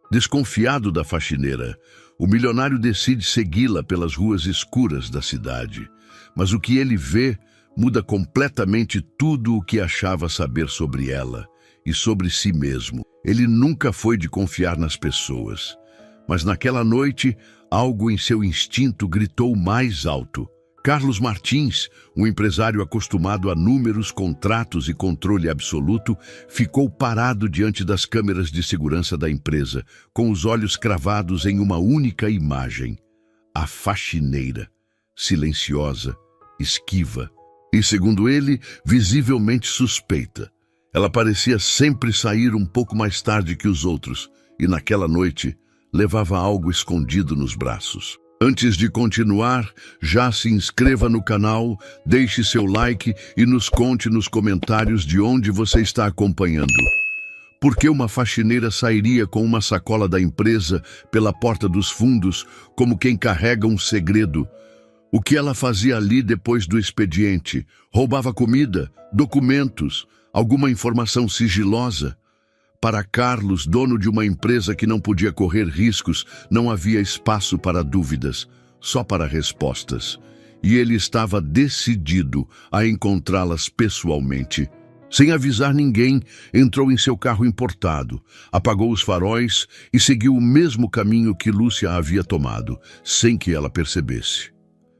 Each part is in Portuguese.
Desconfiado da faxineira, o milionário decide segui-la pelas ruas escuras da cidade. Mas o que ele vê muda completamente tudo o que achava saber sobre ela e sobre si mesmo. Ele nunca foi de confiar nas pessoas. Mas naquela noite, algo em seu instinto gritou mais alto. Carlos Martins, um empresário acostumado a números, contratos e controle absoluto, ficou parado diante das câmeras de segurança da empresa, com os olhos cravados em uma única imagem: a faxineira, silenciosa, esquiva e, segundo ele, visivelmente suspeita. Ela parecia sempre sair um pouco mais tarde que os outros e, naquela noite, levava algo escondido nos braços. Antes de continuar, já se inscreva no canal, deixe seu like e nos conte nos comentários de onde você está acompanhando. Por que uma faxineira sairia com uma sacola da empresa pela porta dos fundos como quem carrega um segredo? O que ela fazia ali depois do expediente? Roubava comida, documentos, alguma informação sigilosa? Para Carlos, dono de uma empresa que não podia correr riscos, não havia espaço para dúvidas, só para respostas. E ele estava decidido a encontrá-las pessoalmente. Sem avisar ninguém, entrou em seu carro importado, apagou os faróis e seguiu o mesmo caminho que Lúcia havia tomado, sem que ela percebesse.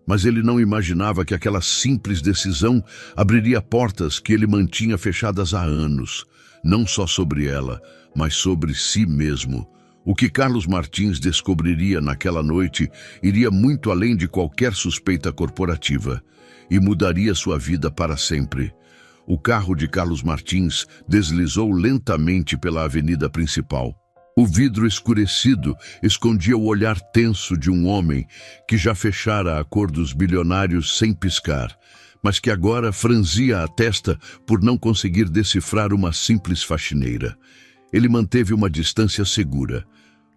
Mas ele não imaginava que aquela simples decisão abriria portas que ele mantinha fechadas há anos. Não só sobre ela, mas sobre si mesmo. O que Carlos Martins descobriria naquela noite iria muito além de qualquer suspeita corporativa e mudaria sua vida para sempre. O carro de Carlos Martins deslizou lentamente pela avenida principal. O vidro escurecido escondia o olhar tenso de um homem que já fechara acordos bilionários sem piscar, mas que agora franzia a testa por não conseguir decifrar uma simples faxineira. Ele manteve uma distância segura.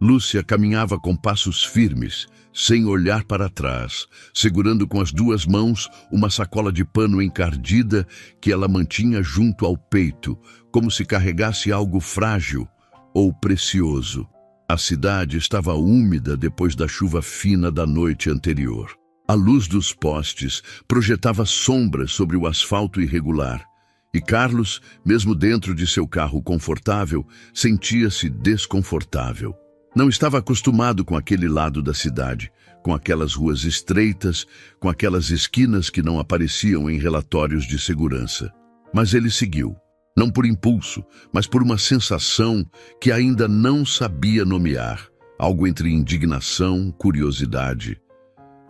Lúcia caminhava com passos firmes, sem olhar para trás, segurando com as duas mãos uma sacola de pano encardida que ela mantinha junto ao peito, como se carregasse algo frágil ou precioso. A cidade estava úmida depois da chuva fina da noite anterior. A luz dos postes projetava sombras sobre o asfalto irregular, e Carlos, mesmo dentro de seu carro confortável, sentia-se desconfortável. Não estava acostumado com aquele lado da cidade, com aquelas ruas estreitas, com aquelas esquinas que não apareciam em relatórios de segurança. Mas ele seguiu, não por impulso, mas por uma sensação que ainda não sabia nomear, algo entre indignação, curiosidade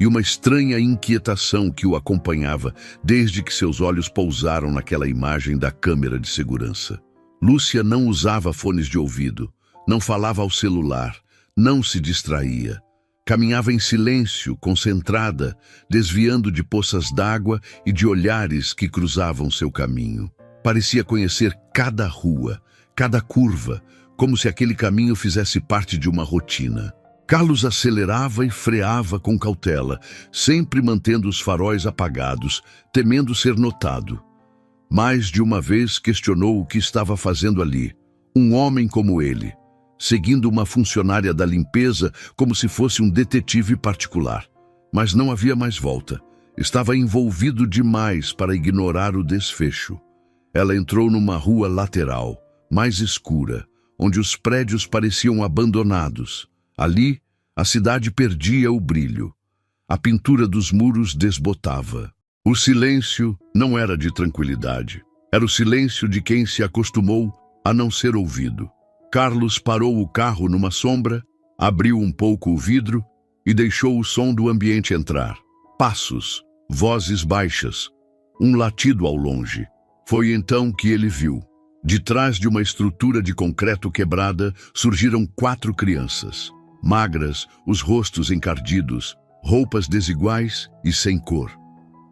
e uma estranha inquietação que o acompanhava desde que seus olhos pousaram naquela imagem da câmera de segurança. Lúcia não usava fones de ouvido, não falava ao celular, não se distraía. Caminhava em silêncio, concentrada, desviando de poças d'água e de olhares que cruzavam seu caminho. Parecia conhecer cada rua, cada curva, como se aquele caminho fizesse parte de uma rotina. Carlos acelerava e freava com cautela, sempre mantendo os faróis apagados, temendo ser notado. Mais de uma vez questionou o que estava fazendo ali. Um homem como ele, seguindo uma funcionária da limpeza como se fosse um detetive particular. Mas não havia mais volta. Estava envolvido demais para ignorar o desfecho. Ela entrou numa rua lateral, mais escura, onde os prédios pareciam abandonados. Ali, a cidade perdia o brilho. A pintura dos muros desbotava. O silêncio não era de tranquilidade. Era o silêncio de quem se acostumou a não ser ouvido. Carlos parou o carro numa sombra, abriu um pouco o vidro e deixou o som do ambiente entrar. Passos, vozes baixas, um latido ao longe. Foi então que ele viu. De trás de uma estrutura de concreto quebrada, surgiram 4 crianças. Magras, os rostos encardidos, roupas desiguais e sem cor.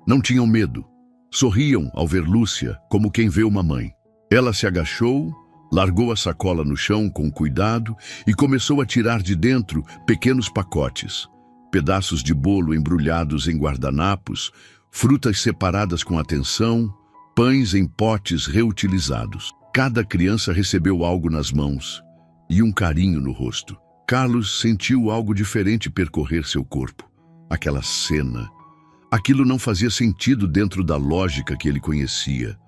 Não tinham medo. Sorriam ao ver Lúcia, como quem vê uma mãe. Ela se agachou, largou a sacola no chão com cuidado e começou a tirar de dentro pequenos pacotes. Pedaços de bolo embrulhados em guardanapos, frutas separadas com atenção, pães em potes reutilizados. Cada criança recebeu algo nas mãos. e um carinho no rosto. Carlos sentiu algo diferente percorrer seu corpo. Aquela cena. Aquilo não fazia sentido dentro da lógica que ele conhecia.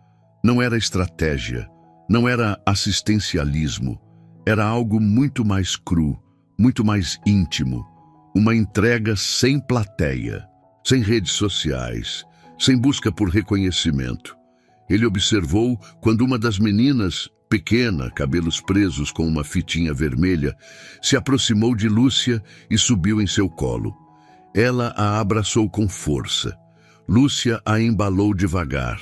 Não era estratégia, não era assistencialismo. Era algo muito mais cru, muito mais íntimo. Uma entrega sem plateia, sem redes sociais, sem busca por reconhecimento. Ele observou quando uma das meninas, pequena, cabelos presos com uma fitinha vermelha, se aproximou de Lúcia e subiu em seu colo. Ela a abraçou com força. Lúcia a embalou devagar,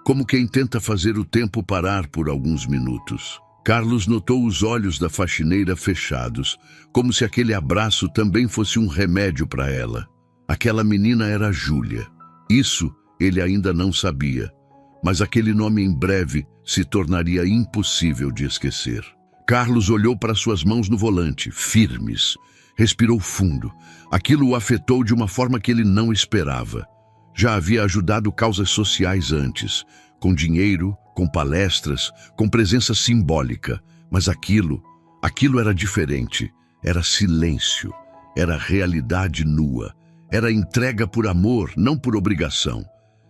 como quem tenta fazer o tempo parar por alguns minutos. Carlos notou os olhos da faxineira fechados, como se aquele abraço também fosse um remédio para ela. Aquela menina era Júlia. Isso ele ainda não sabia, mas aquele nome em breve se tornaria impossível de esquecer. Carlos olhou para suas mãos no volante, firmes. Respirou fundo. Aquilo o afetou de uma forma que ele não esperava. Já havia ajudado causas sociais antes, com dinheiro, com palestras, com presença simbólica. Mas aquilo era diferente. Era silêncio. Era realidade nua. Era entrega por amor, não por obrigação.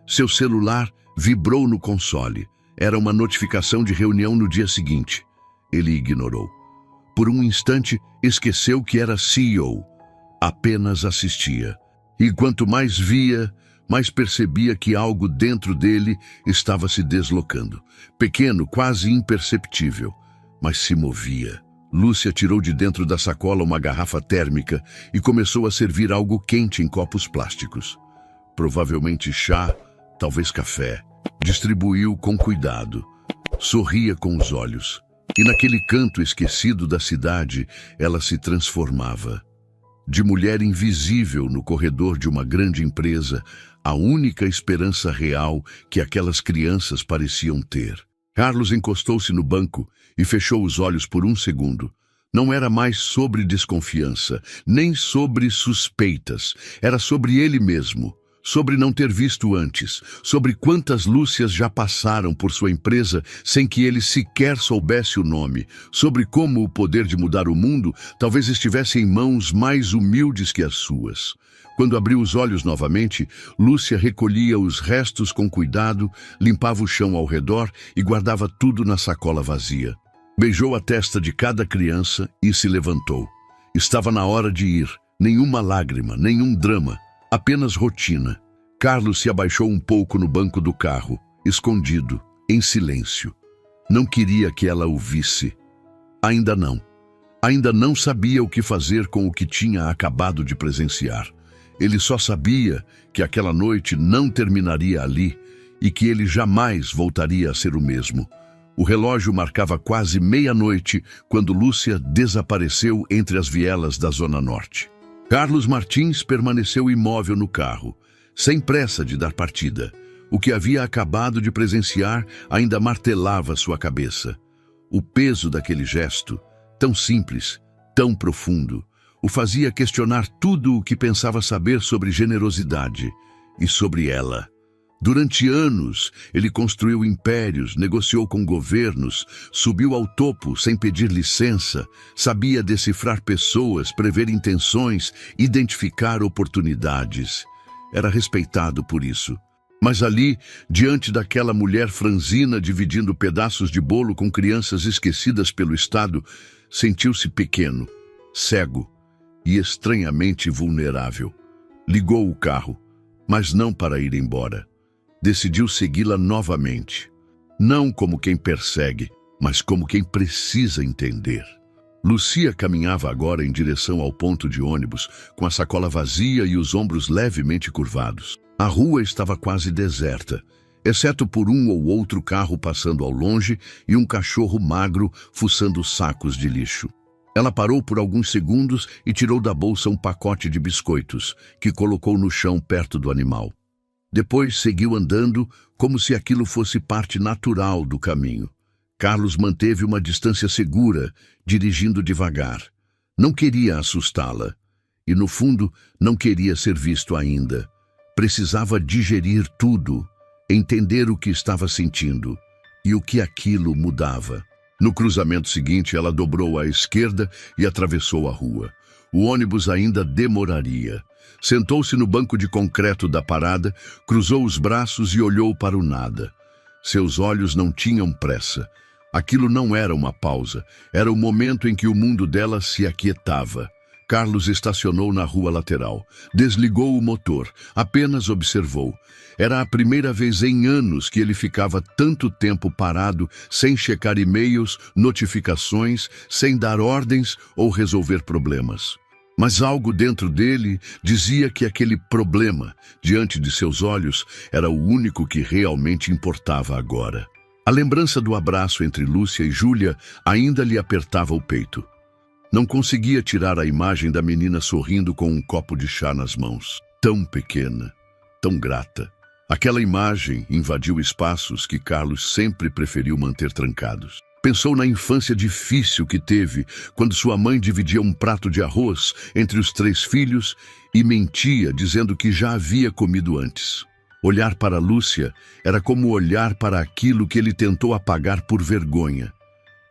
Seu celular vibrou no console. Era uma notificação de reunião no dia seguinte. Ele ignorou. Por um instante, esqueceu que era CEO. Apenas assistia. E quanto mais via, mais percebia que algo dentro dele estava se deslocando. Pequeno, quase imperceptível, mas se movia. Lúcia tirou de dentro da sacola uma garrafa térmica e começou a servir algo quente em copos plásticos. Provavelmente chá, talvez café. Distribuiu com cuidado. Sorria com os olhos. E naquele canto esquecido da cidade, ela se transformava. De mulher invisível no corredor de uma grande empresa, a única esperança real que aquelas crianças pareciam ter. Carlos encostou-se no banco e fechou os olhos por um segundo. Não era mais sobre desconfiança, nem sobre suspeitas. Era sobre ele mesmo. Sobre não ter visto antes, sobre quantas Lúcias já passaram por sua empresa sem que ele sequer soubesse o nome, sobre como o poder de mudar o mundo talvez estivesse em mãos mais humildes que as suas. Quando abriu os olhos novamente, Lúcia recolhia os restos com cuidado, limpava o chão ao redor e guardava tudo na sacola vazia. Beijou a testa de cada criança e se levantou. Estava na hora de ir. Nenhuma lágrima, nenhum drama. Apenas rotina. Carlos se abaixou um pouco no banco do carro, escondido, em silêncio. Não queria que ela o visse. Ainda não. Ainda não sabia o que fazer com o que tinha acabado de presenciar. Ele só sabia que aquela noite não terminaria ali e que ele jamais voltaria a ser o mesmo. O relógio marcava quase meia-noite quando Lúcia desapareceu entre as vielas da Zona Norte. Carlos Martins permaneceu imóvel no carro, sem pressa de dar partida. O que havia acabado de presenciar ainda martelava sua cabeça. O peso daquele gesto, tão simples, tão profundo, o fazia questionar tudo o que pensava saber sobre generosidade e sobre ela. Durante anos, ele construiu impérios, negociou com governos, subiu ao topo sem pedir licença, sabia decifrar pessoas, prever intenções, identificar oportunidades. Era respeitado por isso. Mas ali, diante daquela mulher franzina dividindo pedaços de bolo com crianças esquecidas pelo Estado, sentiu-se pequeno, cego e estranhamente vulnerável. Ligou o carro, mas não para ir embora. Decidiu segui-la novamente. Não como quem persegue, mas como quem precisa entender. Lúcia caminhava agora em direção ao ponto de ônibus, com a sacola vazia e os ombros levemente curvados. A rua estava quase deserta, exceto por um ou outro carro passando ao longe e um cachorro magro fuçando sacos de lixo. Ela parou por alguns segundos e tirou da bolsa um pacote de biscoitos, que colocou no chão perto do animal. Depois seguiu andando como se aquilo fosse parte natural do caminho. Carlos manteve uma distância segura, dirigindo devagar. Não queria assustá-la. E, no fundo, não queria ser visto ainda. Precisava digerir tudo, entender o que estava sentindo e o que aquilo mudava. No cruzamento seguinte, ela dobrou à esquerda e atravessou a rua. O ônibus ainda demoraria. Sentou-se no banco de concreto da parada, cruzou os braços e olhou para o nada. Seus olhos não tinham pressa. Aquilo não era uma pausa, era o momento em que o mundo dela se aquietava. Carlos estacionou na rua lateral. Desligou o motor, apenas observou. Era a primeira vez em anos que ele ficava tanto tempo parado, sem checar e-mails, notificações, sem dar ordens ou resolver problemas. Mas algo dentro dele dizia que aquele problema, diante de seus olhos, era o único que realmente importava agora. A lembrança do abraço entre Lúcia e Júlia ainda lhe apertava o peito. Não conseguia tirar a imagem da menina sorrindo com um copo de chá nas mãos. Tão pequena, tão grata. Aquela imagem invadiu espaços que Carlos sempre preferiu manter trancados. Pensou na infância difícil que teve quando sua mãe dividia um prato de arroz entre os 3 filhos e mentia dizendo que já havia comido antes. Olhar para Lúcia era como olhar para aquilo que ele tentou apagar por vergonha.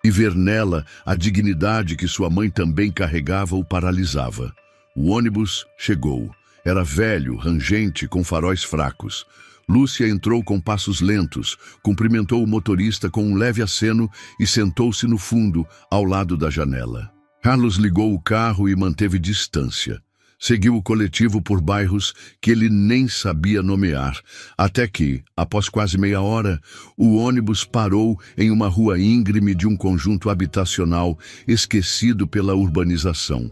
E ver nela a dignidade que sua mãe também carregava o paralisava. O ônibus chegou. Era velho, rangente, com faróis fracos. Lúcia entrou com passos lentos, cumprimentou o motorista com um leve aceno e sentou-se no fundo, ao lado da janela. Carlos ligou o carro e manteve distância. Seguiu o coletivo por bairros que ele nem sabia nomear, até que, após quase meia hora, o ônibus parou em uma rua íngreme de um conjunto habitacional esquecido pela urbanização.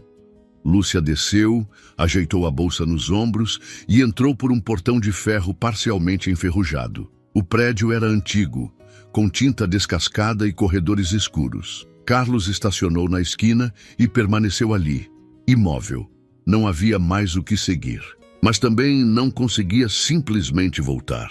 Lúcia desceu, ajeitou a bolsa nos ombros e entrou por um portão de ferro parcialmente enferrujado. O prédio era antigo, com tinta descascada e corredores escuros. Carlos estacionou na esquina e permaneceu ali, imóvel. Não havia mais o que seguir, mas também não conseguia simplesmente voltar.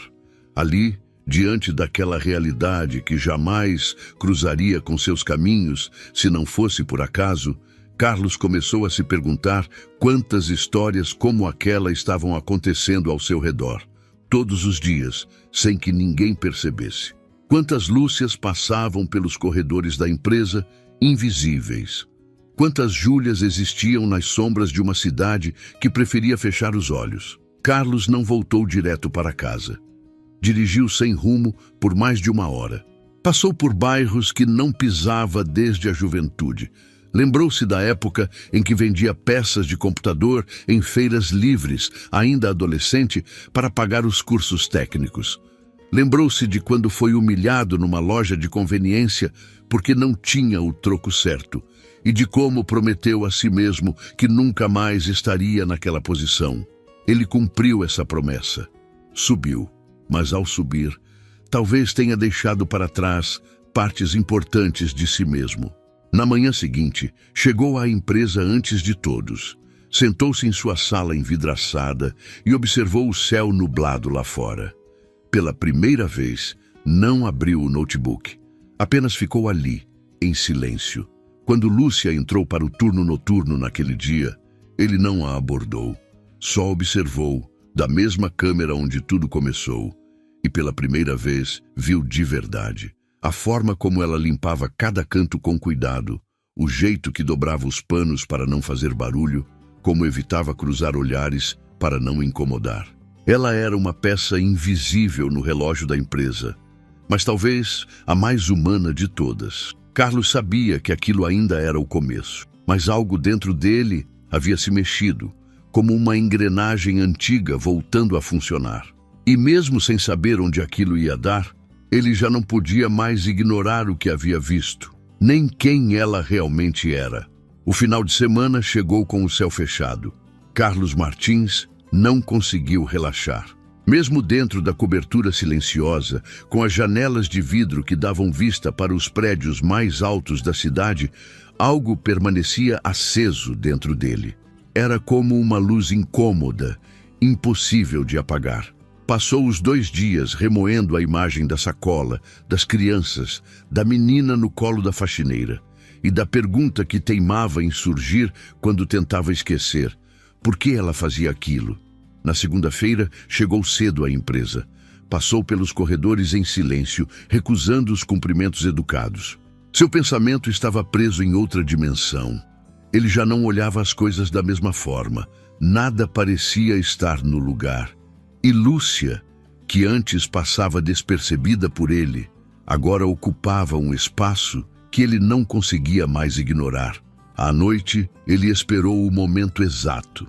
Ali, diante daquela realidade que jamais cruzaria com seus caminhos, se não fosse por acaso, Carlos começou a se perguntar quantas histórias como aquela estavam acontecendo ao seu redor, todos os dias, sem que ninguém percebesse. Quantas Lúcias passavam pelos corredores da empresa, invisíveis. Quantas Júlias existiam nas sombras de uma cidade que preferia fechar os olhos. Carlos não voltou direto para casa. Dirigiu sem rumo por mais de uma hora. Passou por bairros que não pisava desde a juventude. Lembrou-se da época em que vendia peças de computador em feiras livres, ainda adolescente, para pagar os cursos técnicos. Lembrou-se de quando foi humilhado numa loja de conveniência porque não tinha o troco certo, e de como prometeu a si mesmo que nunca mais estaria naquela posição. Ele cumpriu essa promessa. Subiu, mas ao subir, talvez tenha deixado para trás partes importantes de si mesmo. Na manhã seguinte, chegou à empresa antes de todos. Sentou-se em sua sala envidraçada e observou o céu nublado lá fora. Pela primeira vez, não abriu o notebook. Apenas ficou ali, em silêncio. Quando Lúcia entrou para o turno noturno naquele dia, ele não a abordou. Só observou, da mesma câmera onde tudo começou, e pela primeira vez viu de verdade. A forma como ela limpava cada canto com cuidado, o jeito que dobrava os panos para não fazer barulho, como evitava cruzar olhares para não incomodar. Ela era uma peça invisível no relógio da empresa, mas talvez a mais humana de todas. Carlos sabia que aquilo ainda era o começo, mas algo dentro dele havia se mexido, como uma engrenagem antiga voltando a funcionar. E mesmo sem saber onde aquilo ia dar, ele já não podia mais ignorar o que havia visto, nem quem ela realmente era. O final de semana chegou com o céu fechado. Carlos Martins não conseguiu relaxar. Mesmo dentro da cobertura silenciosa, com as janelas de vidro que davam vista para os prédios mais altos da cidade, algo permanecia aceso dentro dele. Era como uma luz incômoda, impossível de apagar. Passou os 2 dias remoendo a imagem da sacola, das crianças, da menina no colo da faxineira e da pergunta que teimava em surgir quando tentava esquecer. Por que ela fazia aquilo? Na segunda-feira, chegou cedo à empresa. Passou pelos corredores em silêncio, recusando os cumprimentos educados. Seu pensamento estava preso em outra dimensão. Ele já não olhava as coisas da mesma forma. Nada parecia estar no lugar. E Lúcia, que antes passava despercebida por ele, agora ocupava um espaço que ele não conseguia mais ignorar. À noite, ele esperou o momento exato.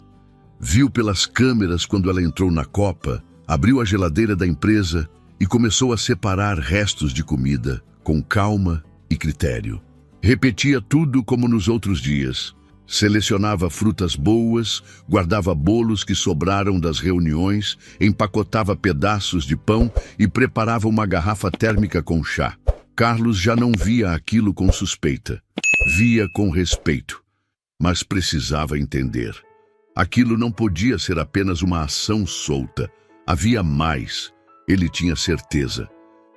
Viu pelas câmeras quando ela entrou na copa, abriu a geladeira da empresa e começou a separar restos de comida com calma e critério. Repetia tudo como nos outros dias. Selecionava frutas boas, guardava bolos que sobraram das reuniões, empacotava pedaços de pão e preparava uma garrafa térmica com chá. Carlos já não via aquilo com suspeita. Via com respeito, mas precisava entender. Aquilo não podia ser apenas uma ação solta. Havia mais. Ele tinha certeza.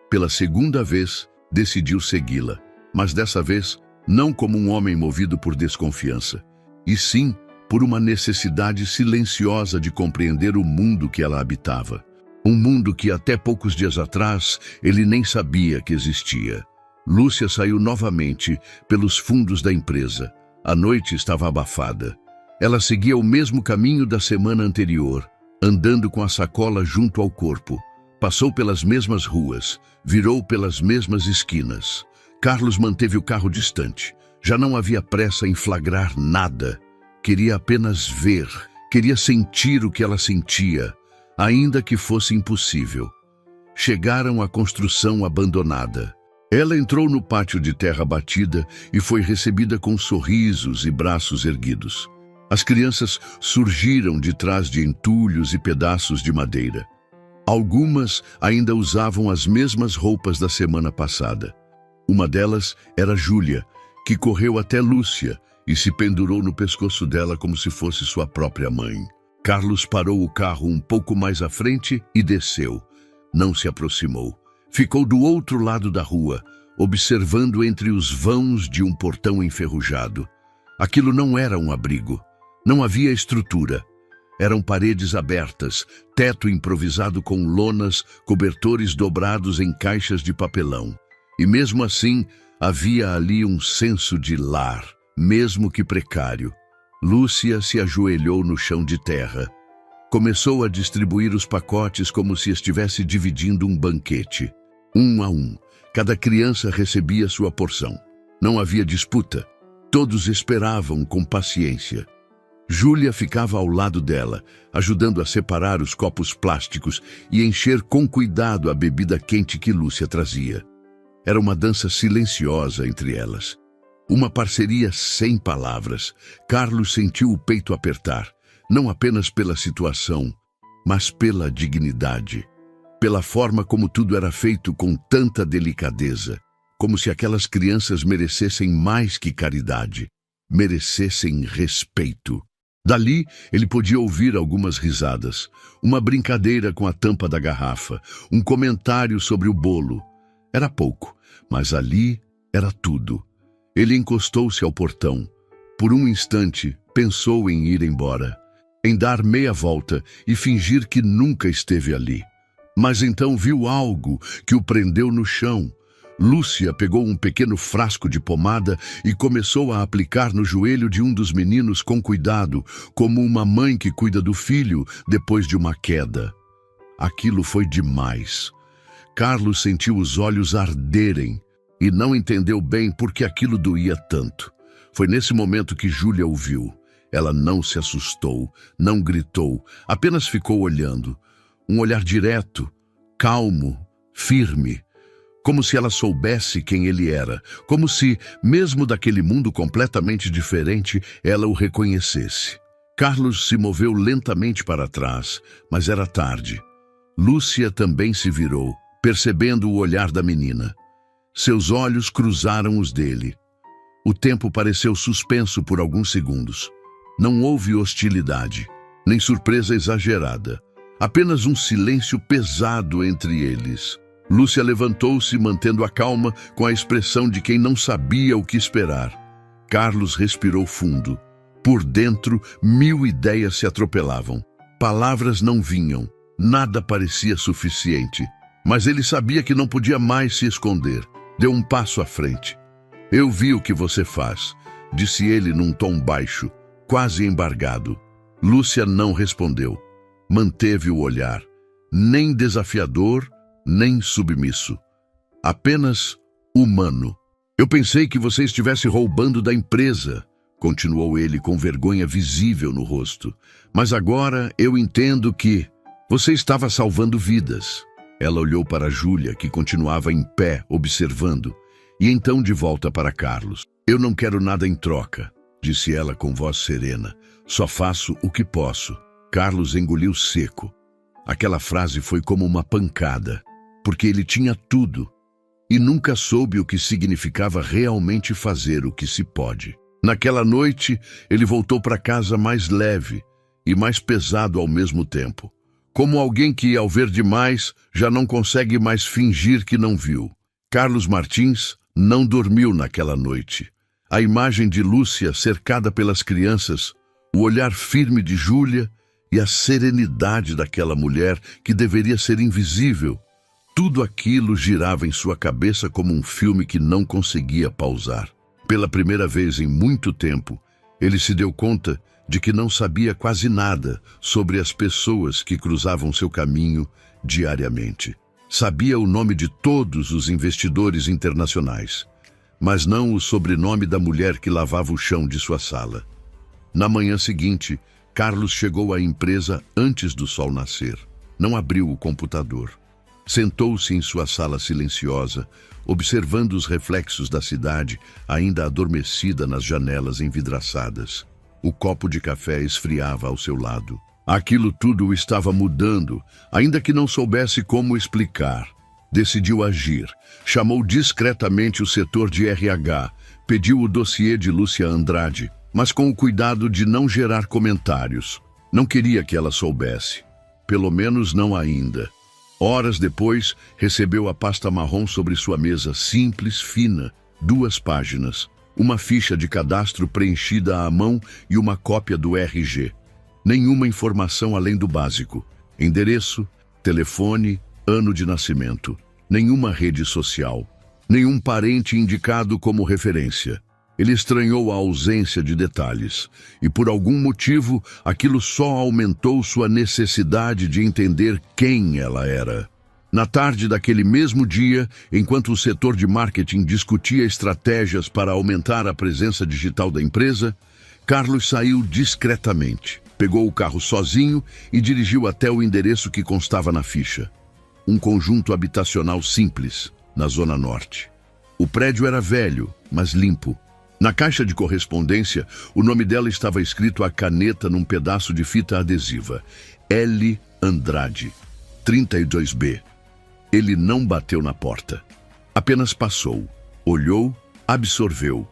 Pela segunda vez, decidiu segui-la, mas dessa vez não como um homem movido por desconfiança, e sim por uma necessidade silenciosa de compreender o mundo que ela habitava. Um mundo que até poucos dias atrás ele nem sabia que existia. Lúcia saiu novamente pelos fundos da empresa. A noite estava abafada. Ela seguia o mesmo caminho da semana anterior, andando com a sacola junto ao corpo. Passou pelas mesmas ruas, virou pelas mesmas esquinas. Carlos manteve o carro distante. Já não havia pressa em flagrar nada. Queria apenas ver, queria sentir o que ela sentia, ainda que fosse impossível. Chegaram à construção abandonada. Ela entrou no pátio de terra batida e foi recebida com sorrisos e braços erguidos. As crianças surgiram de trás de entulhos e pedaços de madeira. Algumas ainda usavam as mesmas roupas da semana passada. Uma delas era Júlia, que correu até Lúcia e se pendurou no pescoço dela como se fosse sua própria mãe. Carlos parou o carro um pouco mais à frente e desceu. Não se aproximou. Ficou do outro lado da rua, observando entre os vãos de um portão enferrujado. Aquilo não era um abrigo. Não havia estrutura. Eram paredes abertas, teto improvisado com lonas, cobertores dobrados em caixas de papelão. E mesmo assim, havia ali um senso de lar, mesmo que precário. Lúcia se ajoelhou no chão de terra. Começou a distribuir os pacotes como se estivesse dividindo um banquete. Um a um, cada criança recebia sua porção. Não havia disputa. Todos esperavam com paciência. Júlia ficava ao lado dela, ajudando a separar os copos plásticos e encher com cuidado a bebida quente que Lúcia trazia. Era uma dança silenciosa entre elas. Uma parceria sem palavras. Carlos sentiu o peito apertar, não apenas pela situação, mas pela dignidade. Pela forma como tudo era feito com tanta delicadeza, como se aquelas crianças merecessem mais que caridade, merecessem respeito. Dali, ele podia ouvir algumas risadas, uma brincadeira com a tampa da garrafa, um comentário sobre o bolo. Era pouco, mas ali era tudo. Ele encostou-se ao portão. Por um instante, pensou em ir embora, em dar meia volta e fingir que nunca esteve ali. Mas então viu algo que o prendeu no chão. Lúcia pegou um pequeno frasco de pomada e começou a aplicar no joelho de um dos meninos com cuidado, como uma mãe que cuida do filho depois de uma queda. Aquilo foi demais. Carlos sentiu os olhos arderem e não entendeu bem por que aquilo doía tanto. Foi nesse momento que Júlia o viu. Ela não se assustou, não gritou, apenas ficou olhando. Um olhar direto, calmo, firme. Como se ela soubesse quem ele era, como se, mesmo daquele mundo completamente diferente, ela o reconhecesse. Carlos se moveu lentamente para trás, mas era tarde. Lúcia também se virou, percebendo o olhar da menina. Seus olhos cruzaram os dele. O tempo pareceu suspenso por alguns segundos. Não houve hostilidade, nem surpresa exagerada. Apenas um silêncio pesado entre eles. Lúcia levantou-se, mantendo a calma, com a expressão de quem não sabia o que esperar. Carlos respirou fundo. Por dentro, 1000 ideias se atropelavam. Palavras não vinham. Nada parecia suficiente. Mas ele sabia que não podia mais se esconder. Deu um passo à frente. Eu vi o que você faz, disse ele num tom baixo, quase embargado. Lúcia não respondeu. Manteve o olhar, nem desafiador, nem submisso. Apenas humano. Eu pensei que você estivesse roubando da empresa, continuou ele com vergonha visível no rosto. Mas agora eu entendo que você estava salvando vidas. Ela olhou para Júlia, que continuava em pé, observando, e então de volta para Carlos. Eu não quero nada em troca, disse ela com voz serena. Só faço o que posso. Carlos engoliu seco. Aquela frase foi como uma pancada, porque ele tinha tudo e nunca soube o que significava realmente fazer o que se pode. Naquela noite, ele voltou para casa mais leve e mais pesado ao mesmo tempo, como alguém que, ao ver demais, já não consegue mais fingir que não viu. Carlos Martins não dormiu naquela noite. A imagem de Lúcia cercada pelas crianças, o olhar firme de Júlia e a serenidade daquela mulher que deveria ser invisível, tudo aquilo girava em sua cabeça como um filme que não conseguia pausar. Pela primeira vez em muito tempo, ele se deu conta de que não sabia quase nada sobre as pessoas que cruzavam seu caminho diariamente. Sabia o nome de todos os investidores internacionais, mas não o sobrenome da mulher que lavava o chão de sua sala. Na manhã seguinte, Carlos chegou à empresa antes do sol nascer. Não abriu o computador. Sentou-se em sua sala silenciosa, observando os reflexos da cidade ainda adormecida nas janelas envidraçadas. O copo de café esfriava ao seu lado. Aquilo tudo estava mudando, ainda que não soubesse como explicar. Decidiu agir. Chamou discretamente o setor de RH, pediu o dossiê de Lúcia Andrade, mas com o cuidado de não gerar comentários. Não queria que ela soubesse. Pelo menos não ainda. Horas depois, recebeu a pasta marrom sobre sua mesa, simples, fina, 2 páginas, uma ficha de cadastro preenchida à mão e uma cópia do RG. Nenhuma informação além do básico: endereço, telefone, ano de nascimento. Nenhuma rede social. Nenhum parente indicado como referência. Ele estranhou a ausência de detalhes, e por algum motivo aquilo só aumentou sua necessidade de entender quem ela era. Na tarde daquele mesmo dia, enquanto o setor de marketing discutia estratégias para aumentar a presença digital da empresa, Carlos saiu discretamente, pegou o carro sozinho e dirigiu até o endereço que constava na ficha. Um conjunto habitacional simples, na Zona Norte. O prédio era velho, mas limpo. Na caixa de correspondência, o nome dela estava escrito à caneta num pedaço de fita adesiva. L. Andrade, 32B. Ele não bateu na porta. Apenas passou, olhou, absorveu.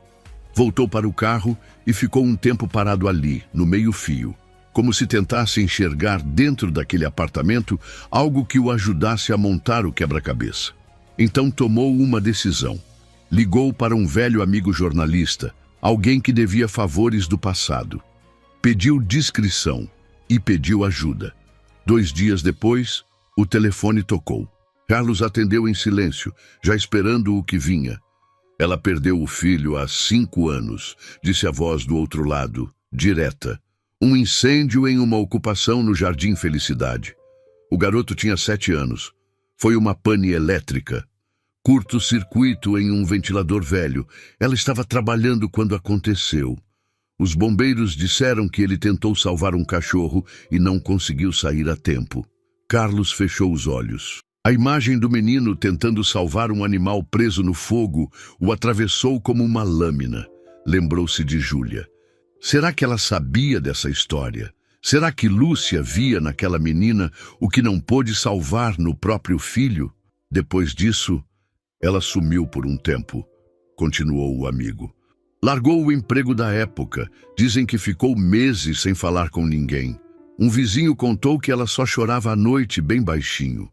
Voltou para o carro e ficou um tempo parado ali, no meio-fio, como se tentasse enxergar dentro daquele apartamento algo que o ajudasse a montar o quebra-cabeça. Então tomou uma decisão. Ligou para um velho amigo jornalista, alguém que devia favores do passado. Pediu discrição e pediu ajuda. 2 dias depois, o telefone tocou. Carlos atendeu em silêncio, já esperando o que vinha. Ela perdeu o filho há 5 anos, disse a voz do outro lado, direta. Um incêndio em uma ocupação no Jardim Felicidade. O garoto tinha 7 anos. Foi uma pane elétrica. Curto-circuito em um ventilador velho. Ela estava trabalhando quando aconteceu. Os bombeiros disseram que ele tentou salvar um cachorro e não conseguiu sair a tempo. Carlos fechou os olhos. A imagem do menino tentando salvar um animal preso no fogo o atravessou como uma lâmina. Lembrou-se de Júlia. Será que ela sabia dessa história? Será que Lúcia via naquela menina o que não pôde salvar no próprio filho? Depois disso, ela sumiu por um tempo, continuou o amigo. Largou o emprego da época. Dizem que ficou meses sem falar com ninguém. Um vizinho contou que ela só chorava à noite bem baixinho.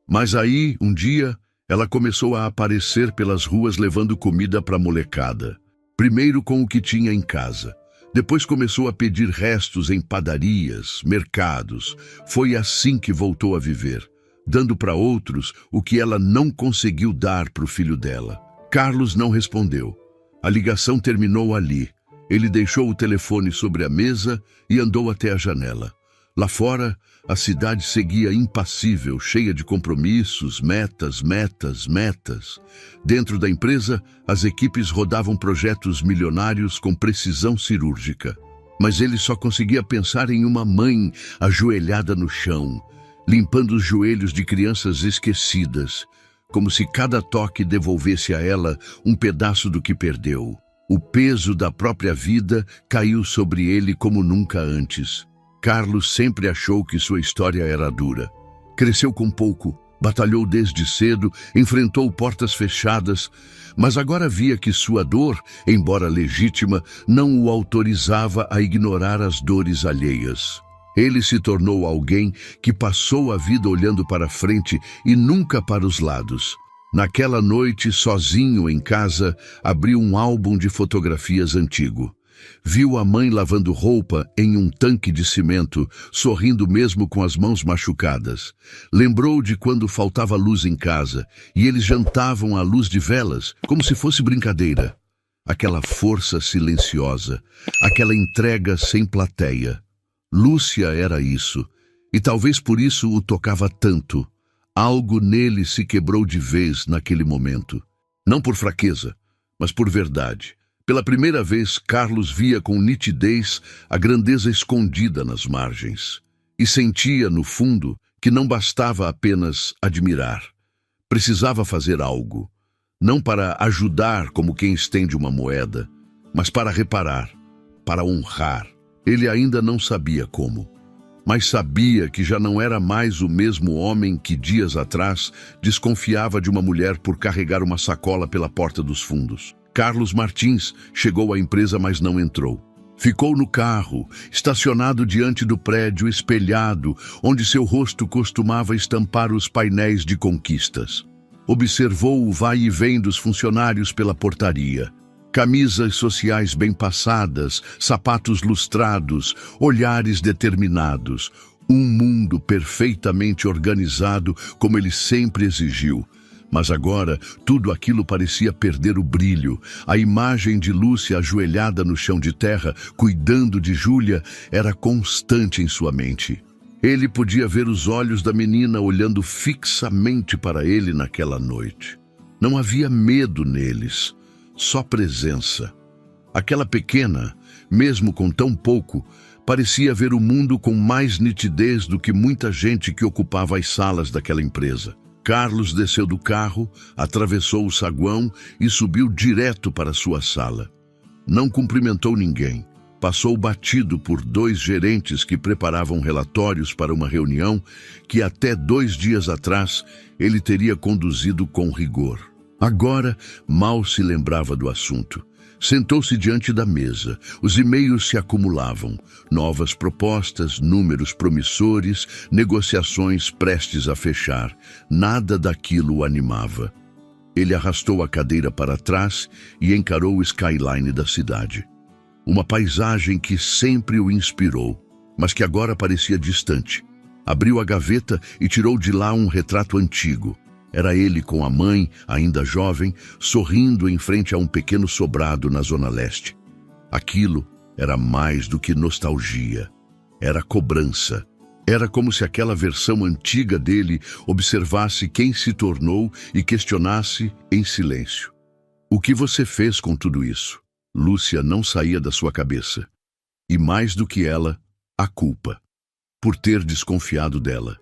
Mas aí, um dia, ela começou a aparecer pelas ruas levando comida para a molecada. Primeiro com o que tinha em casa. Depois começou a pedir restos em padarias, mercados. Foi assim que voltou a viver, dando para outros o que ela não conseguiu dar para o filho dela. Carlos não respondeu. A ligação terminou ali. Ele deixou o telefone sobre a mesa e andou até a janela. Lá fora, a cidade seguia impassível, cheia de compromissos, metas. Dentro da empresa, as equipes rodavam projetos milionários com precisão cirúrgica. Mas ele só conseguia pensar em uma mãe ajoelhada no chão, limpando os joelhos de crianças esquecidas, como se cada toque devolvesse a ela um pedaço do que perdeu. O peso da própria vida caiu sobre ele como nunca antes. Carlos sempre achou que sua história era dura. Cresceu com pouco, batalhou desde cedo, enfrentou portas fechadas, mas agora via que sua dor, embora legítima, não o autorizava a ignorar as dores alheias. Ele se tornou alguém que passou a vida olhando para frente e nunca para os lados. Naquela noite, sozinho em casa, abriu um álbum de fotografias antigo. Viu a mãe lavando roupa em um tanque de cimento, sorrindo mesmo com as mãos machucadas. Lembrou de quando faltava luz em casa e eles jantavam à luz de velas, como se fosse brincadeira. Aquela força silenciosa, aquela entrega sem plateia. Lúcia era isso, e talvez por isso o tocava tanto. Algo nele se quebrou de vez naquele momento. Não por fraqueza, mas por verdade. Pela primeira vez, Carlos via com nitidez a grandeza escondida nas margens. E sentia, no fundo, que não bastava apenas admirar. Precisava fazer algo. Não para ajudar como quem estende uma moeda, mas para reparar, para honrar. Ele ainda não sabia como. Mas sabia que já não era mais o mesmo homem que dias atrás desconfiava de uma mulher por carregar uma sacola pela porta dos fundos. Carlos Martins chegou à empresa, mas não entrou. Ficou no carro, estacionado diante do prédio espelhado, onde seu rosto costumava estampar os painéis de conquistas. Observou o vai e vem dos funcionários pela portaria. Camisas sociais bem passadas, sapatos lustrados, olhares determinados. Um mundo perfeitamente organizado como ele sempre exigiu. Mas agora, tudo aquilo parecia perder o brilho. A imagem de Lúcia ajoelhada no chão de terra, cuidando de Júlia, era constante em sua mente. Ele podia ver os olhos da menina olhando fixamente para ele naquela noite. Não havia medo neles, só presença. Aquela pequena, mesmo com tão pouco, parecia ver o mundo com mais nitidez do que muita gente que ocupava as salas daquela empresa. Carlos desceu do carro, atravessou o saguão e subiu direto para sua sala. Não cumprimentou ninguém. Passou batido por 2 gerentes que preparavam relatórios para uma reunião que até 2 dias atrás ele teria conduzido com rigor. Agora, mal se lembrava do assunto. Sentou-se diante da mesa. Os e-mails se acumulavam. Novas propostas, números promissores, negociações prestes a fechar. Nada daquilo o animava. Ele arrastou a cadeira para trás e encarou o skyline da cidade. Uma paisagem que sempre o inspirou, mas que agora parecia distante. Abriu a gaveta e tirou de lá um retrato antigo. Era ele com a mãe, ainda jovem, sorrindo em frente a um pequeno sobrado na Zona Leste. Aquilo era mais do que nostalgia. Era cobrança. Era como se aquela versão antiga dele observasse quem se tornou e questionasse em silêncio. O que você fez com tudo isso? Lúcia não saía da sua cabeça. E mais do que ela, a culpa. Por ter desconfiado dela.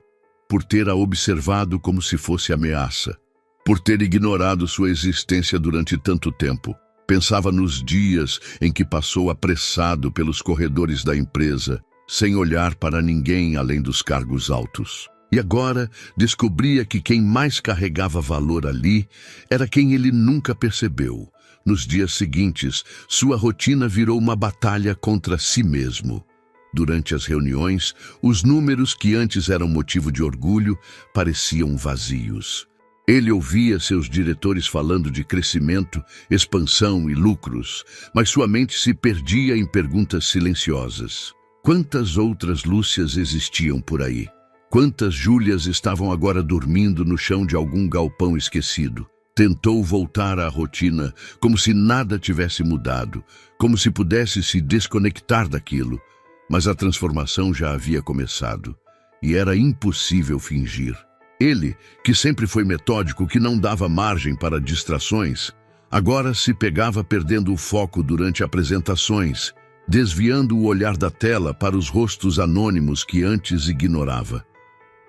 Por ter a observado como se fosse ameaça, por ter ignorado sua existência durante tanto tempo. Pensava nos dias em que passou apressado pelos corredores da empresa, sem olhar para ninguém além dos cargos altos. E agora descobria que quem mais carregava valor ali era quem ele nunca percebeu. Nos dias seguintes, sua rotina virou uma batalha contra si mesmo. Durante as reuniões, os números que antes eram motivo de orgulho pareciam vazios. Ele ouvia seus diretores falando de crescimento, expansão e lucros, mas sua mente se perdia em perguntas silenciosas. Quantas outras Lúcias existiam por aí? Quantas Júlias estavam agora dormindo no chão de algum galpão esquecido? Tentou voltar à rotina, como se nada tivesse mudado, como se pudesse se desconectar daquilo. Mas a transformação já havia começado, e era impossível fingir. Ele, que sempre foi metódico, que não dava margem para distrações, agora se pegava perdendo o foco durante apresentações, desviando o olhar da tela para os rostos anônimos que antes ignorava.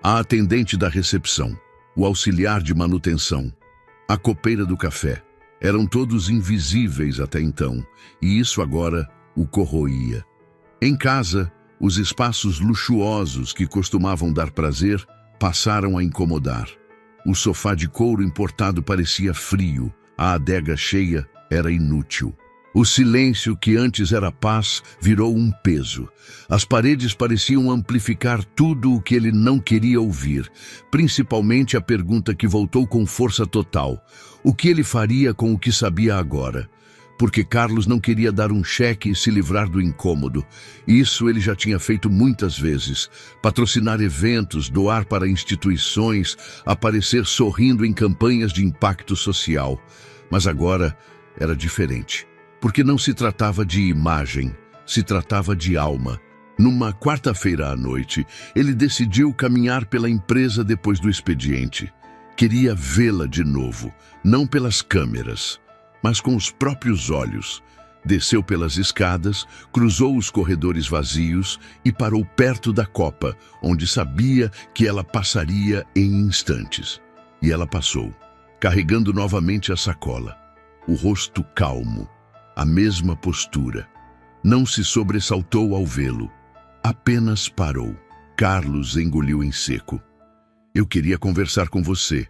A atendente da recepção, o auxiliar de manutenção, a copeira do café, eram todos invisíveis até então, e isso agora o corroía. Em casa, os espaços luxuosos que costumavam dar prazer passaram a incomodar. O sofá de couro importado parecia frio, a adega cheia era inútil. O silêncio que antes era paz virou um peso. As paredes pareciam amplificar tudo o que ele não queria ouvir, principalmente a pergunta que voltou com força total. O que ele faria com o que sabia agora? Porque Carlos não queria dar um cheque e se livrar do incômodo. Isso ele já tinha feito muitas vezes. Patrocinar eventos, doar para instituições, aparecer sorrindo em campanhas de impacto social. Mas agora era diferente. Porque não se tratava de imagem, se tratava de alma. Numa quarta-feira à noite, ele decidiu caminhar pela empresa depois do expediente. Queria vê-la de novo, não pelas câmeras, mas com os próprios olhos. Desceu pelas escadas, cruzou os corredores vazios e parou perto da copa, onde sabia que ela passaria em instantes. E ela passou, carregando novamente a sacola, o rosto calmo. A mesma postura. Não se sobressaltou ao vê-lo. Apenas parou. Carlos engoliu em seco. Eu queria conversar com você,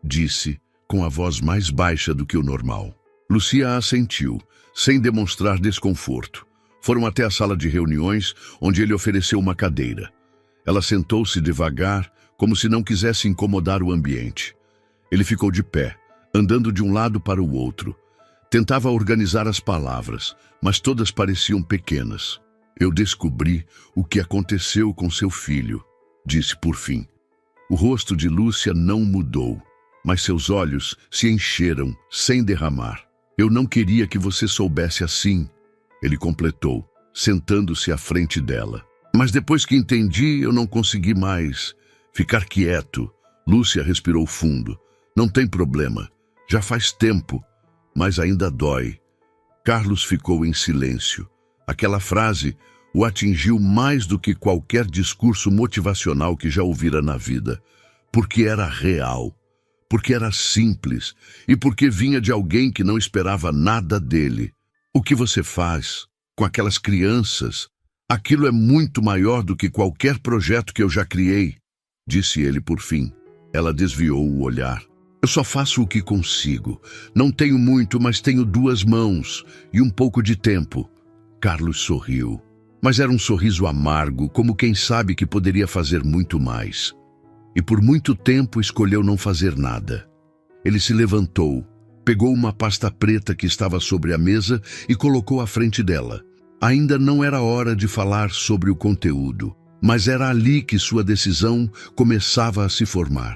disse, com a voz mais baixa do que o normal. Lucia assentiu, sem demonstrar desconforto. Foram até a sala de reuniões, onde ele ofereceu uma cadeira. Ela sentou-se devagar, como se não quisesse incomodar o ambiente. Ele ficou de pé, andando de um lado para o outro. Tentava organizar as palavras, mas todas pareciam pequenas. Eu descobri o que aconteceu com seu filho, disse por fim. O rosto de Lúcia não mudou, mas seus olhos se encheram sem derramar. Eu não queria que você soubesse assim, ele completou, sentando-se à frente dela. Mas depois que entendi, eu não consegui mais ficar quieto. Lúcia respirou fundo. Não tem problema, já faz tempo. Mas ainda dói. Carlos ficou em silêncio. Aquela frase o atingiu mais do que qualquer discurso motivacional que já ouvira na vida. Porque era real, porque era simples e porque vinha de alguém que não esperava nada dele. O que você faz com aquelas crianças? Aquilo é muito maior do que qualquer projeto que eu já criei, disse ele por fim. Ela desviou o olhar. Eu só faço o que consigo. Não tenho muito, mas tenho 2 mãos e um pouco de tempo. Carlos sorriu, mas era um sorriso amargo, como quem sabe que poderia fazer muito mais. E por muito tempo escolheu não fazer nada. Ele se levantou, pegou uma pasta preta que estava sobre a mesa e colocou à frente dela. Ainda não era hora de falar sobre o conteúdo, mas era ali que sua decisão começava a se formar.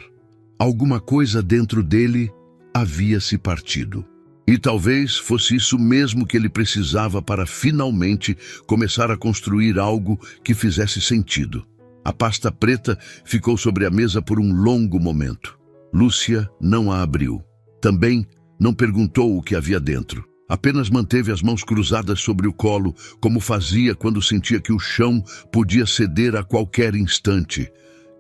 Alguma coisa dentro dele havia se partido. E talvez fosse isso mesmo que ele precisava para finalmente começar a construir algo que fizesse sentido. A pasta preta ficou sobre a mesa por um longo momento. Lúcia não a abriu. Também não perguntou o que havia dentro. Apenas manteve as mãos cruzadas sobre o colo, como fazia quando sentia que o chão podia ceder a qualquer instante.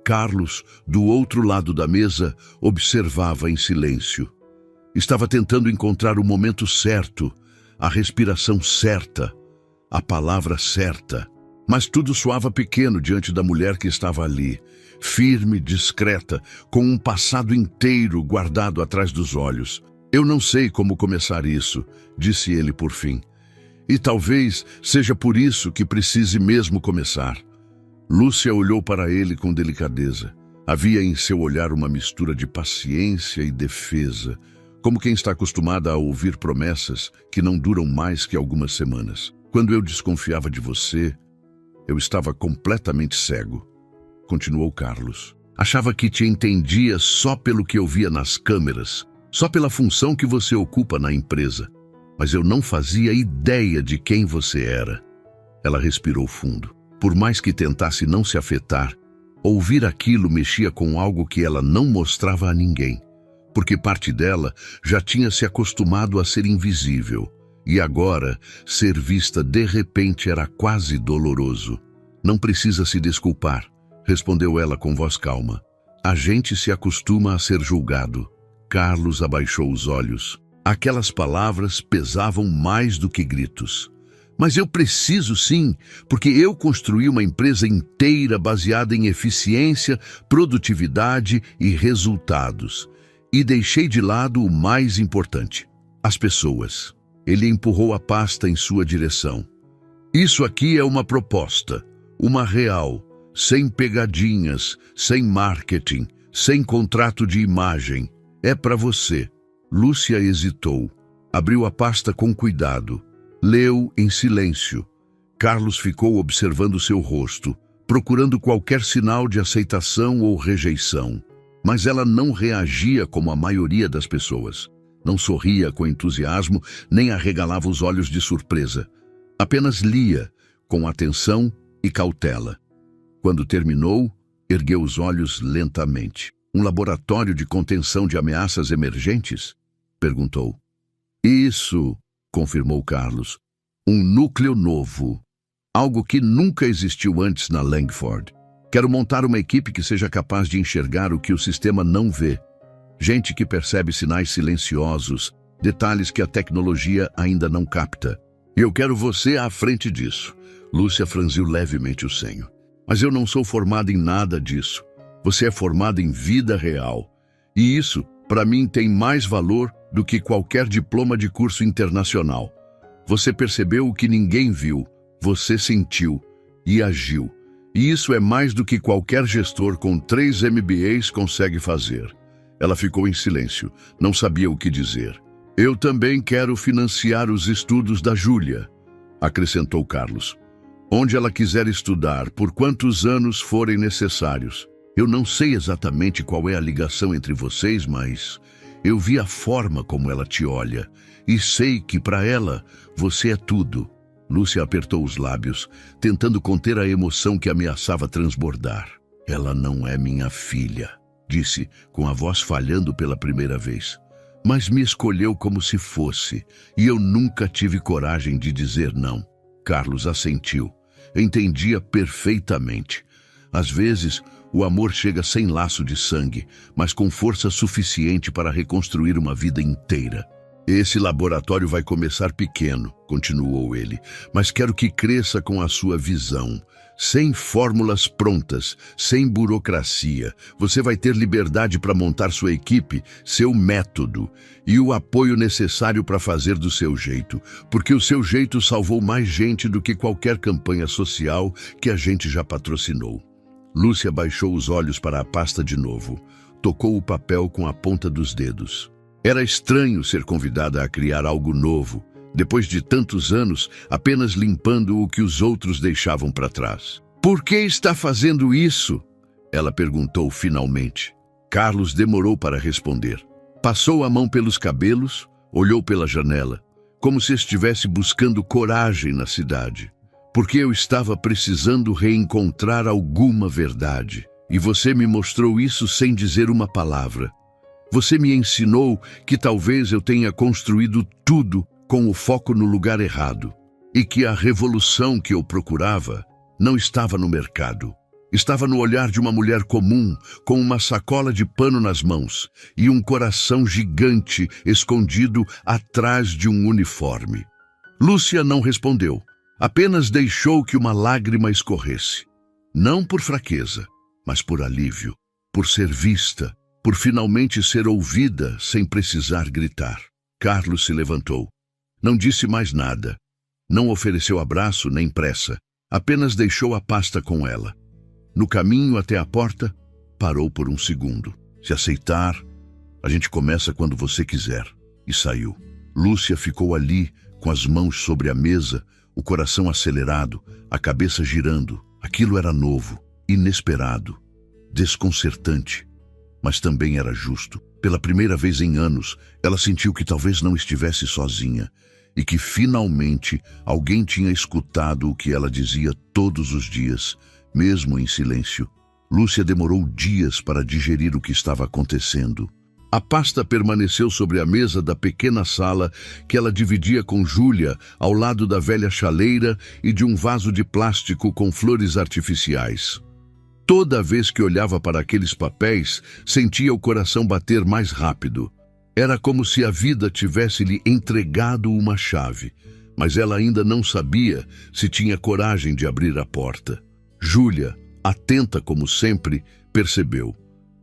Carlos, do outro lado da mesa, observava em silêncio. Estava tentando encontrar o momento certo, a respiração certa, a palavra certa. Mas tudo soava pequeno diante da mulher que estava ali, firme, discreta, com um passado inteiro guardado atrás dos olhos. Eu não sei como começar isso, disse ele por fim. E talvez seja por isso que precise mesmo começar. Lúcia olhou para ele com delicadeza. Havia em seu olhar uma mistura de paciência e defesa, como quem está acostumada a ouvir promessas que não duram mais que algumas semanas. Quando eu desconfiava de você, eu estava completamente cego, continuou Carlos. Achava que te entendia só pelo que eu via nas câmeras, só pela função que você ocupa na empresa. Mas eu não fazia ideia de quem você era. Ela respirou fundo. Por mais que tentasse não se afetar, ouvir aquilo mexia com algo que ela não mostrava a ninguém, porque parte dela já tinha se acostumado a ser invisível, e agora, ser vista de repente era quase doloroso. Não precisa se desculpar, respondeu ela com voz calma. A gente se acostuma a ser julgado. Carlos abaixou os olhos. Aquelas palavras pesavam mais do que gritos. Mas eu preciso sim, porque eu construí uma empresa inteira baseada em eficiência, produtividade e resultados. E deixei de lado o mais importante, as pessoas. Ele empurrou a pasta em sua direção. Isso aqui é uma proposta, uma real, sem pegadinhas, sem marketing, sem contrato de imagem. É para você. Lúcia hesitou. Abriu a pasta com cuidado. Leu em silêncio. Carlos ficou observando seu rosto, procurando qualquer sinal de aceitação ou rejeição. Mas ela não reagia como a maioria das pessoas. Não sorria com entusiasmo, nem arregalava os olhos de surpresa. Apenas lia, com atenção e cautela. Quando terminou, ergueu os olhos lentamente. Um laboratório de contenção de ameaças emergentes? Perguntou. Isso, confirmou Carlos. Um núcleo novo. Algo que nunca existiu antes na Langford. Quero montar uma equipe que seja capaz de enxergar o que o sistema não vê. Gente que percebe sinais silenciosos, detalhes que a tecnologia ainda não capta. E eu quero você à frente disso. Lúcia franziu levemente o senho. Mas eu não sou formada em nada disso. Você é formada em vida real. E isso, para mim, tem mais valor do que qualquer diploma de curso internacional. Você percebeu o que ninguém viu, você sentiu e agiu. E isso é mais do que qualquer gestor com 3 MBAs consegue fazer. Ela ficou em silêncio, não sabia o que dizer. Eu também quero financiar os estudos da Júlia, acrescentou Carlos. Onde ela quiser estudar, por quantos anos forem necessários. Eu não sei exatamente qual é a ligação entre vocês, mas eu vi a forma como ela te olha e sei que para ela você é tudo. Lúcia apertou os lábios, tentando conter a emoção que ameaçava transbordar. Ela não é minha filha, disse, com a voz falhando pela primeira vez. Mas me escolheu como se fosse, e eu nunca tive coragem de dizer não. Carlos assentiu. Entendia perfeitamente. Às vezes, o amor chega sem laço de sangue, mas com força suficiente para reconstruir uma vida inteira. Esse laboratório vai começar pequeno, continuou ele, mas quero que cresça com a sua visão. Sem fórmulas prontas, sem burocracia, você vai ter liberdade para montar sua equipe, seu método e o apoio necessário para fazer do seu jeito, porque o seu jeito salvou mais gente do que qualquer campanha social que a gente já patrocinou. Lúcia baixou os olhos para a pasta de novo, tocou o papel com a ponta dos dedos. Era estranho ser convidada a criar algo novo, depois de tantos anos apenas limpando o que os outros deixavam para trás. Por que está fazendo isso? Ela perguntou finalmente. Carlos demorou para responder. Passou a mão pelos cabelos, olhou pela janela, como se estivesse buscando coragem na cidade. Porque eu estava precisando reencontrar alguma verdade. E você me mostrou isso sem dizer uma palavra. Você me ensinou que talvez eu tenha construído tudo com o foco no lugar errado. E que a revolução que eu procurava não estava no mercado. Estava no olhar de uma mulher comum, com uma sacola de pano nas mãos e um coração gigante escondido atrás de um uniforme. Lúcia não respondeu. Apenas deixou que uma lágrima escorresse. Não por fraqueza, mas por alívio, por ser vista, por finalmente ser ouvida sem precisar gritar. Carlos se levantou. Não disse mais nada. Não ofereceu abraço nem pressa. Apenas deixou a pasta com ela. No caminho até a porta, parou por um segundo. Se aceitar, a gente começa quando você quiser. E saiu. Lúcia ficou ali, com as mãos sobre a mesa, o coração acelerado, a cabeça girando. Aquilo era novo, inesperado, desconcertante. mas também era justo. Pela primeira vez em anos, ela sentiu que talvez não estivesse sozinha e que finalmente alguém tinha escutado o que ela dizia todos os dias, mesmo em silêncio. Lúcia demorou dias para digerir o que estava acontecendo. A pasta permaneceu sobre a mesa da pequena sala que ela dividia com Júlia, ao lado da velha chaleira e de um vaso de plástico com flores artificiais. Toda vez que olhava para aqueles papéis, sentia o coração bater mais rápido. Era como se a vida tivesse lhe entregado uma chave, mas ela ainda não sabia se tinha coragem de abrir a porta. Júlia, atenta como sempre, percebeu.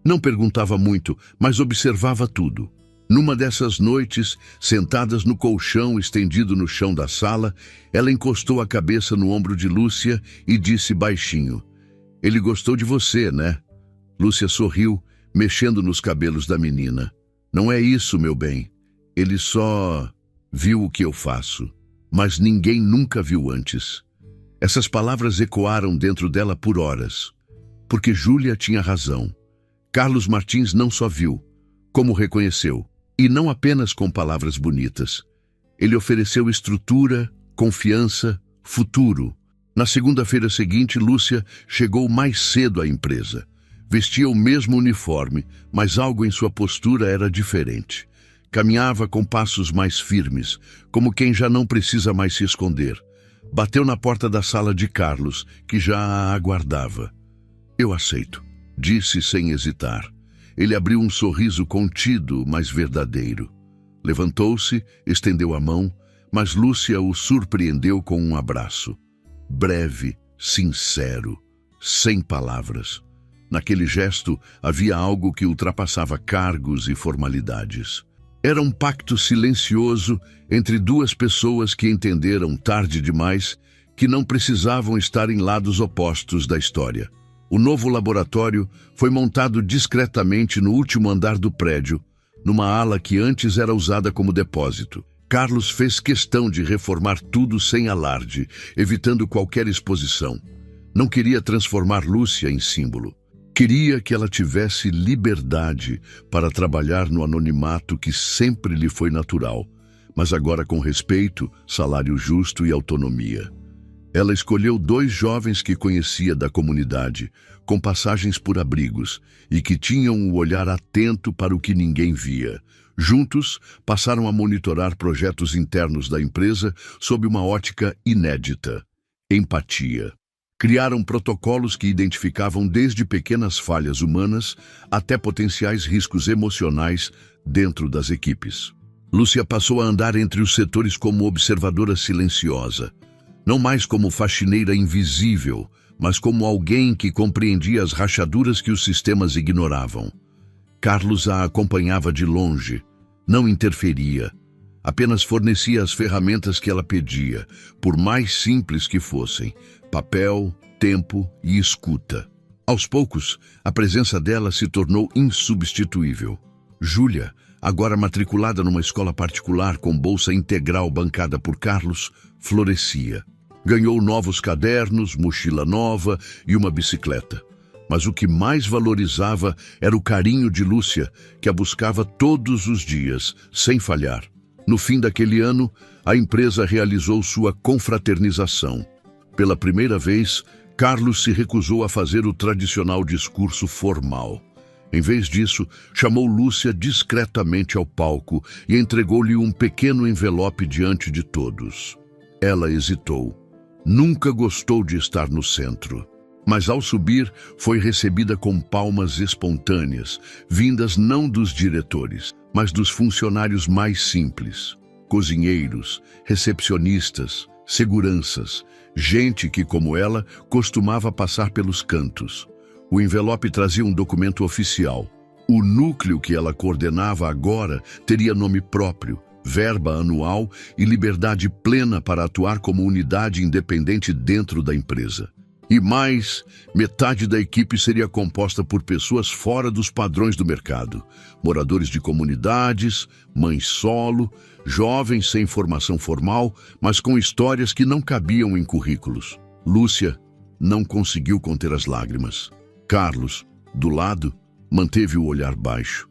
Não perguntava muito, mas observava tudo. Numa dessas noites, sentadas no colchão estendido no chão da sala, ela encostou a cabeça no ombro de Lúcia e disse baixinho: "Ele gostou de você, né?" Lúcia sorriu, mexendo nos cabelos da menina. "Não é isso, meu bem. Ele só viu o que eu faço. Mas ninguém nunca viu antes." Essas palavras ecoaram dentro dela por horas, porque Júlia tinha razão. Carlos Martins não só viu, como reconheceu, e não apenas com palavras bonitas. Ele ofereceu estrutura, confiança, futuro. Na segunda-feira seguinte, Lúcia chegou mais cedo à empresa. Vestia o mesmo uniforme, mas algo em sua postura era diferente. Caminhava com passos mais firmes, como quem já não precisa mais se esconder. Bateu na porta da sala de Carlos, que já a aguardava. "Eu aceito", disse sem hesitar. Ele abriu um sorriso contido, mas verdadeiro. Levantou-se, estendeu a mão, mas Lúcia o surpreendeu com um abraço. Breve, sincero, sem palavras. Naquele gesto havia algo que ultrapassava cargos e formalidades. Era um pacto silencioso entre duas pessoas que entenderam tarde demais que não precisavam estar em lados opostos da história. O novo laboratório foi montado discretamente no último andar do prédio, numa ala que antes era usada como depósito. Carlos fez questão de reformar tudo sem alarde, evitando qualquer exposição. Não queria transformar Lúcia em símbolo. Queria que ela tivesse liberdade para trabalhar no anonimato que sempre lhe foi natural, mas agora com respeito, salário justo e autonomia. Ela escolheu 2 jovens que conhecia da comunidade, com passagens por abrigos, e que tinham o olhar atento para o que ninguém via. Juntos, passaram a monitorar projetos internos da empresa sob uma ótica inédita: empatia. Criaram protocolos que identificavam desde pequenas falhas humanas até potenciais riscos emocionais dentro das equipes. Lúcia passou a andar entre os setores como observadora silenciosa, não mais como faxineira invisível, mas como alguém que compreendia as rachaduras que os sistemas ignoravam. Carlos a acompanhava de longe, não interferia, apenas fornecia as ferramentas que ela pedia, por mais simples que fossem: papel, tempo e escuta. Aos poucos, a presença dela se tornou insubstituível. Júlia, agora matriculada numa escola particular com bolsa integral bancada por Carlos, florescia. Ganhou novos cadernos, mochila nova e uma bicicleta. Mas o que mais valorizava era o carinho de Lúcia, que a buscava todos os dias, sem falhar. No fim daquele ano, a empresa realizou sua confraternização. Pela primeira vez, Carlos se recusou a fazer o tradicional discurso formal. Em vez disso, chamou Lúcia discretamente ao palco e entregou-lhe um pequeno envelope diante de todos. Ela hesitou. Nunca gostou de estar no centro. Mas ao subir, foi recebida com palmas espontâneas, vindas não dos diretores, mas dos funcionários mais simples. Cozinheiros, recepcionistas, seguranças, gente que, como ela, costumava passar pelos cantos. O envelope trazia um documento oficial. O núcleo que ela coordenava agora teria nome próprio, verba anual e liberdade plena para atuar como unidade independente dentro da empresa. E mais, metade da equipe seria composta por pessoas fora dos padrões do mercado. Moradores de comunidades, mães solo, jovens sem formação formal, mas com histórias que não cabiam em currículos. Lúcia não conseguiu conter as lágrimas. Carlos, do lado, manteve o olhar baixo.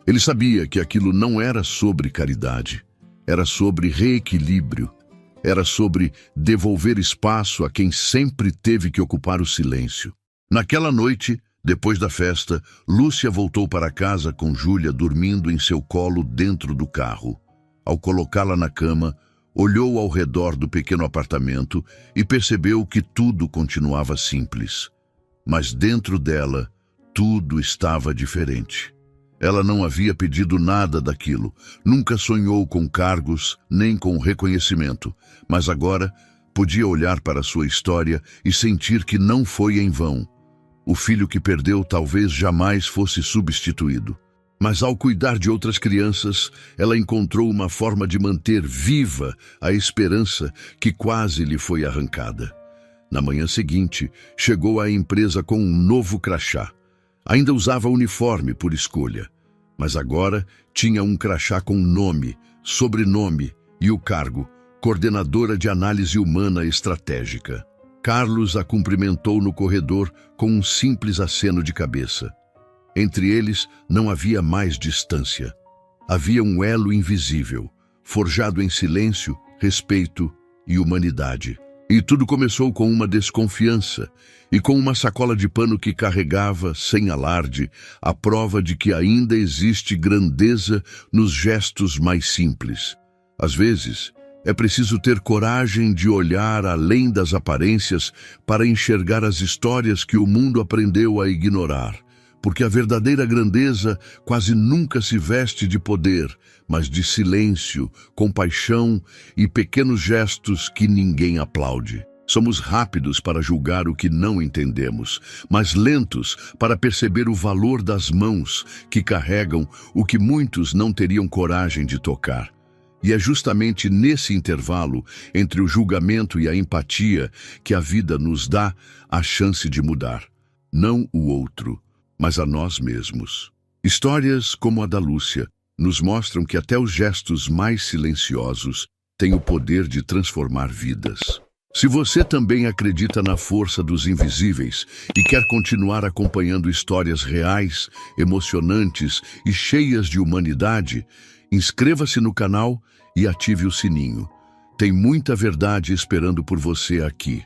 Ele sabia que aquilo não era sobre caridade, era sobre reequilíbrio, era sobre devolver espaço a quem sempre teve que ocupar o silêncio. Naquela noite, depois da festa, Lúcia voltou para casa com Júlia dormindo em seu colo dentro do carro. Ao colocá-la na cama, olhou ao redor do pequeno apartamento e percebeu que tudo continuava simples. Mas dentro dela, tudo estava diferente. Ela não havia pedido nada daquilo, nunca sonhou com cargos nem com reconhecimento, mas agora podia olhar para sua história e sentir que não foi em vão. O filho que perdeu talvez jamais fosse substituído. Mas ao cuidar de outras crianças, ela encontrou uma forma de manter viva a esperança que quase lhe foi arrancada. Na manhã seguinte, chegou à empresa com um novo crachá. Ainda usava uniforme por escolha, mas agora tinha um crachá com nome, sobrenome e o cargo, coordenadora de análise humana estratégica. Carlos a cumprimentou no corredor com um simples aceno de cabeça. Entre eles não havia mais distância. Havia um elo invisível, forjado em silêncio, respeito e humanidade. E tudo começou com uma desconfiança e com uma sacola de pano que carregava, sem alarde, a prova de que ainda existe grandeza nos gestos mais simples. Às vezes, é preciso ter coragem de olhar além das aparências para enxergar as histórias que o mundo aprendeu a ignorar, porque a verdadeira grandeza quase nunca se veste de poder, mas de silêncio, compaixão e pequenos gestos que ninguém aplaude. Somos rápidos para julgar o que não entendemos, mas lentos para perceber o valor das mãos que carregam o que muitos não teriam coragem de tocar. E é justamente nesse intervalo, entre o julgamento e a empatia, que a vida nos dá a chance de mudar. Não o outro, mas a nós mesmos. Histórias como a da Lúcia nos mostram que até os gestos mais silenciosos têm o poder de transformar vidas. Se você também acredita na força dos invisíveis e quer continuar acompanhando histórias reais, emocionantes e cheias de humanidade, inscreva-se no canal e ative o sininho. Tem muita verdade esperando por você aqui.